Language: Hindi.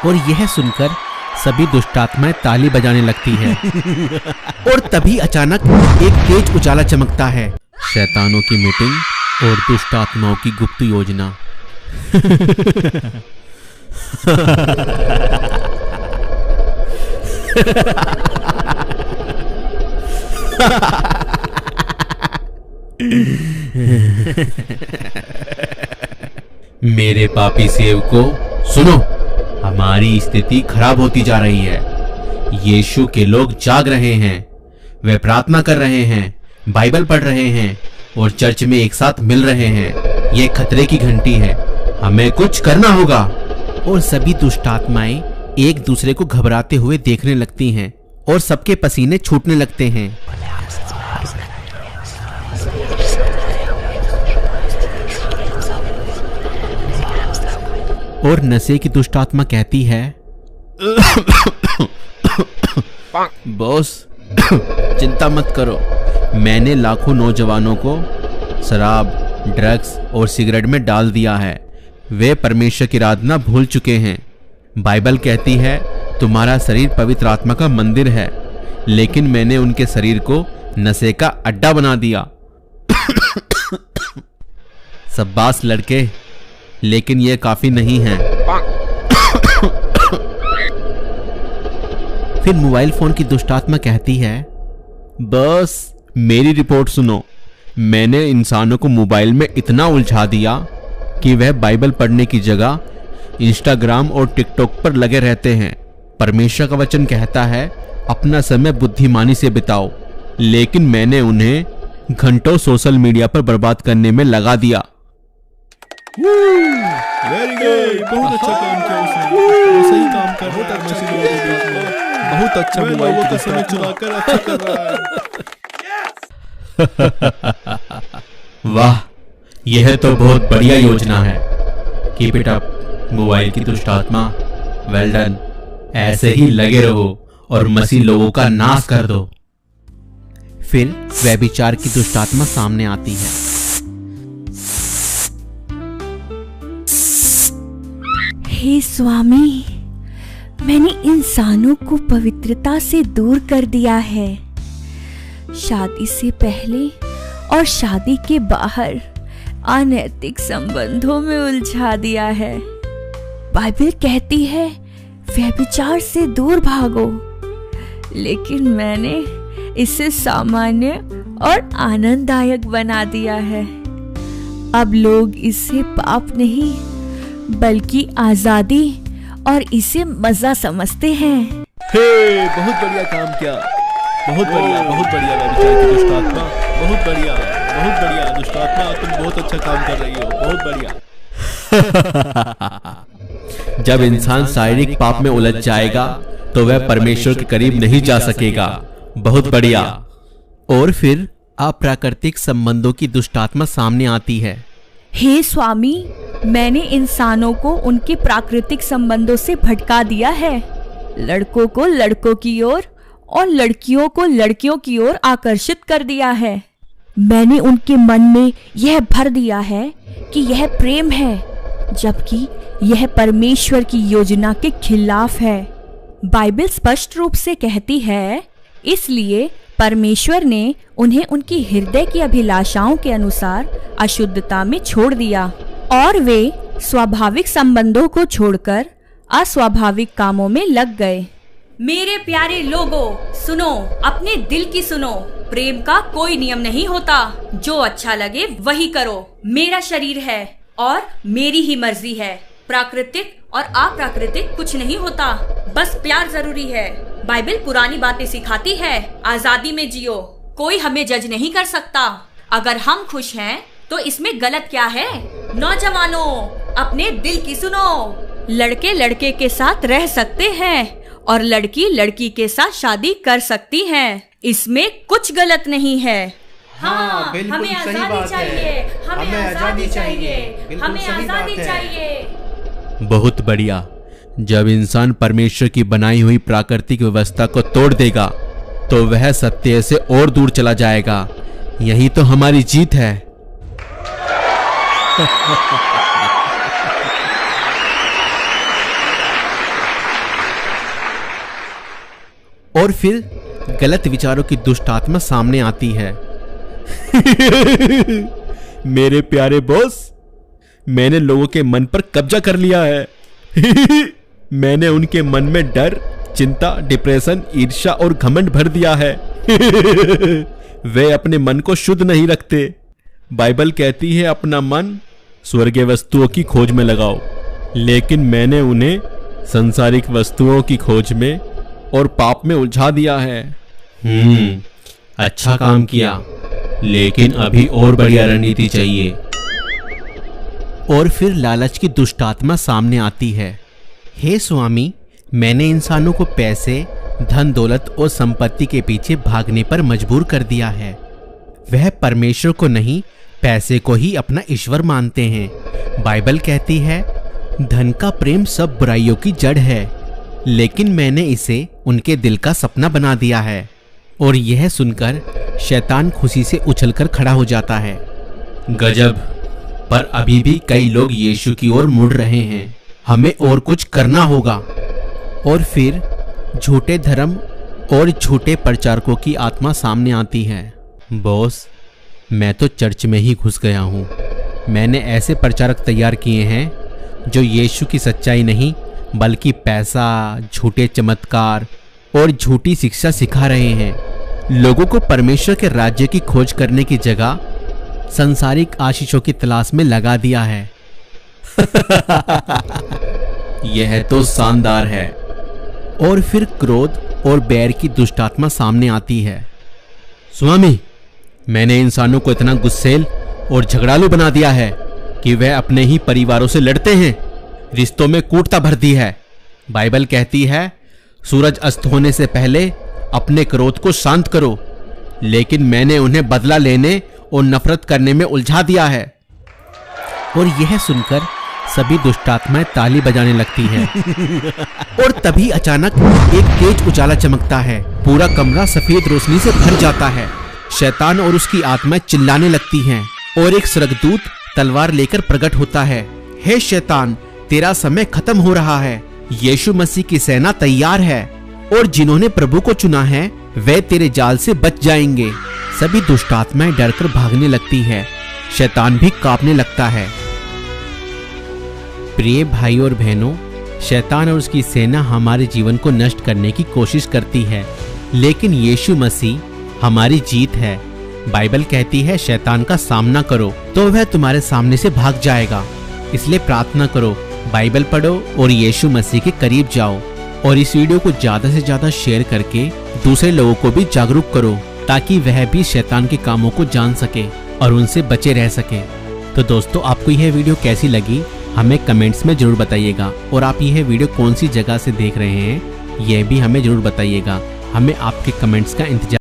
और यह सुनकर सभी दुष्टात्माएं ताली बजाने लगती है। और तभी अचानक एक तेज उजाला चमकता है। शैतानों की मीटिंग और दुष्टात्माओं की गुप्त योजना। मेरे पापी सेवकों सुनो, हमारी स्थिति खराब होती जा रही है। यीशु के लोग जाग रहे हैं, वे प्रार्थना कर रहे हैं, बाइबल पढ़ रहे हैं और चर्च में एक साथ मिल रहे हैं। ये खतरे की घंटी है, हमें कुछ करना होगा। और सभी दुष्टात्माएं एक दूसरे को घबराते हुए देखने लगती हैं और सबके पसीने छूटने लगते हैं। और नशे की दुष्टात्मा कहती है, बॉस चिंता मत करो, मैंने लाखों नौजवानों को शराब, ड्रग्स और सिगरेट में डाल दिया है। वे परमेश्वर की आराधना भूल चुके हैं। बाइबल कहती है तुम्हारा शरीर पवित्र आत्मा का मंदिर है, लेकिन मैंने उनके शरीर को नशे का अड्डा बना दिया। शाबाश लड़के, लेकिन यह काफी नहीं है। फिर मोबाइल फोन की दुष्टात्मा कहती है, बस मेरी रिपोर्ट सुनो, मैंने इंसानों को मोबाइल में इतना उलझा दिया कि वह बाइबल पढ़ने की जगह इंस्टाग्राम और टिकटॉक पर लगे रहते हैं। परमेश्वर का वचन कहता है अपना समय बुद्धिमानी से बिताओ, लेकिन मैंने उन्हें घंटों सोशल मीडिया पर बर्बाद करने में लगा दिया। वेरी गुड, बहुत अच्छा काम किया उसने। वो सही काम कर रहा है, मसीह लोगों के बीच में बहुत अच्छा लोगों का समय चुनाकर अच्छा कर रहा है। वाह, यह तो बहुत बढ़िया योजना है। कीप इट अप मोबाइल की दुष्टात्मा, वेल डन। ऐसे ही लगे रहो और मसीह लोगों का नाश कर दो। फिर व्यभिचार की दुष्टात्मा सामने आती है। हे स्वामी, मैंने इंसानों को पवित्रता से दूर कर दिया है। शादी से पहले और शादी के बाहर अनैतिक संबंधों में उलझा दिया है। बाइबल कहती है व्यभिचार से दूर भागो, लेकिन मैंने इसे सामान्य और आनंददायक बना दिया है। अब लोग इसे पाप नहीं बल्कि आजादी और इसे मजा समझते हैं। हे, बहुत बढ़िया काम किया, बहुत बढ़िया, बहुत बढ़िया व्यभिचार की दुष्टात्मा, बहुत बढ़िया, बहुत बढ़िया दुष्टात्मा, तुम बहुत अच्छा काम कर रही हो, बहुत बढ़िया। जब इंसान शारीरिक पाप में उलझ जाएगा तो वह परमेश्वर के करीब नहीं जा सकेगा। बहुत बढ़िया। और फिर अप्राकृतिक संबंधों की दुष्टात्मा सामने आती है। हे स्वामी, मैंने इंसानों को उनके प्राकृतिक संबंधों से भटका दिया है। लड़कों को लड़कों की ओर और लड़कियों को लड़कियों की ओर आकर्षित कर दिया है। मैंने उनके मन में यह भर दिया है कि यह प्रेम है, जबकि यह परमेश्वर की योजना के खिलाफ है। बाइबल स्पष्ट रूप से कहती है, इसलिए परमेश्वर ने उन्हें उनकी हृदय की अभिलाषाओं के अनुसार अशुद्धता में छोड़ दिया और वे स्वाभाविक संबंधों को छोड़कर अस्वाभाविक कामों में लग गए। मेरे प्यारे लोगों, सुनो, अपने दिल की सुनो। प्रेम का कोई नियम नहीं होता, जो अच्छा लगे वही करो। मेरा शरीर है और मेरी ही मर्जी है। प्राकृतिक और अप्राकृतिक कुछ नहीं होता, बस प्यार जरूरी है। बाइबल पुरानी बातें सिखाती है, आजादी में जियो, कोई हमें जज नहीं कर सकता। अगर हम खुश हैं तो इसमें गलत क्या है? नौजवानों, अपने दिल की सुनो। लड़के लड़के के साथ रह सकते हैं और लड़की लड़की के साथ शादी कर सकती है, इसमें कुछ गलत नहीं है। हाँ, हमें आजादी चाहिए, हमें आजादी चाहिए, हमें आजादी चाहिए। बहुत बढ़िया। जब इंसान परमेश्वर की बनाई हुई प्राकृतिक व्यवस्था को तोड़ देगा तो वह सत्य से और दूर चला जाएगा। यही तो हमारी जीत है। और फिर गलत विचारों की दुष्ट आत्मा सामने आती है। मेरे प्यारे बॉस, मैंने लोगों के मन पर कब्जा कर लिया है। मैंने उनके मन में डर, चिंता, डिप्रेशन, ईर्ष्या और घमंड भर दिया है। वे अपने मन को शुद्ध नहीं रखते। बाइबल कहती है अपना मन स्वर्गीय वस्तुओं की खोज में लगाओ, लेकिन मैंने उन्हें संसारिक वस्तुओं की खोज में और पाप में उलझा दिया है। अच्छा काम किया, लेकिन अभी और बढ़िया रणनीति चाहिए। और फिर लालच की दुष्ट आत्मा सामने आती है। हे स्वामी, मैंने इंसानों को पैसे, धन दौलत और संपत्ति के पीछे भागने पर मजबूर कर दिया है। वह परमेश्वर को नहीं, पैसे को ही अपना ईश्वर मानते हैं। बाइबल कहती है धन का प्रेम सब बुराइयों की जड़ है, लेकिन मैंने इसे उनके दिल का सपना बना दिया है। और यह सुनकर शैतान खुशी से उछलकर खड़ा हो जाता है। गजब, पर अभी भी कई लोग यीशु की ओर मुड़ रहे हैं। हमें और कुछ करना होगा। और फिर झूठे धर्म और झूठे प्रचारकों की आत्मा सामने आती है। बॉस, मैं तो चर्च में ही घुस गया हूँ। मैंने ऐसे प्रचारक तैयार किए हैं जो यीशु की सच्चाई नहीं बल्कि पैसा, झूठे चमत्कार और झूठी शिक्षा सिखा रहे हैं। लोगों को परमेश्वर के राज्य की खोज करने की जगह सांसारिक आशीषों की तलाश में लगा दिया है। यह तो शानदार है। और फिर क्रोध और बैर की दुष्ट आत्मा सामने आती है। स्वामी, मैंने इंसानों को इतना गुस्सैल और झगड़ालू बना दिया है कि वह अपने ही परिवारों से लड़ते हैं, रिश्तों में कूटता भर दी है। बाइबल कहती है सूरज अस्त होने से पहले अपने क्रोध को शांत करो, लेकिन मैंने उन्हें बदला लेने और नफरत करने में उलझा दिया है। और यह सुनकर सभी दुष्टात्माएं ताली बजाने लगती हैं। और तभी अचानक एक तेज उजाला चमकता है। पूरा कमरा सफेद रोशनी से भर जाता है। शैतान और उसकी आत्माएं चिल्लाने लगती हैं और एक स्वर्गदूत तलवार लेकर प्रकट होता है। हे शैतान, तेरा समय खत्म हो रहा है। यीशु मसीह की सेना तैयार है और जिन्होंने प्रभु को चुना है वे तेरे जाल से बच जाएंगे। सभी दुष्ट आत्माएं डरकर भागने लगती है। शैतान भी कांपने लगता है। प्रिय भाई और बहनों, शैतान और उसकी सेना हमारे जीवन को नष्ट करने की कोशिश करती है, लेकिन यीशु मसीह हमारी जीत है। बाइबल कहती है शैतान का सामना करो तो वह तुम्हारे सामने से भाग जाएगा। इसलिए प्रार्थना करो, बाइबल पढ़ो और यीशु मसीह के करीब जाओ। और इस वीडियो को ज्यादा से ज्यादा शेयर करके दूसरे लोगों को भी जागरूक करो, ताकि वह भी शैतान के कामों को जान सके और उनसे बचे रह सके। तो दोस्तों, आपको यह वीडियो कैसी लगी हमें कमेंट्स में जरूर बताइएगा। और आप यह वीडियो कौन सी जगह से देख रहे हैं यह भी हमें जरूर बताइएगा। हमें आपके कमेंट्स का इंतजार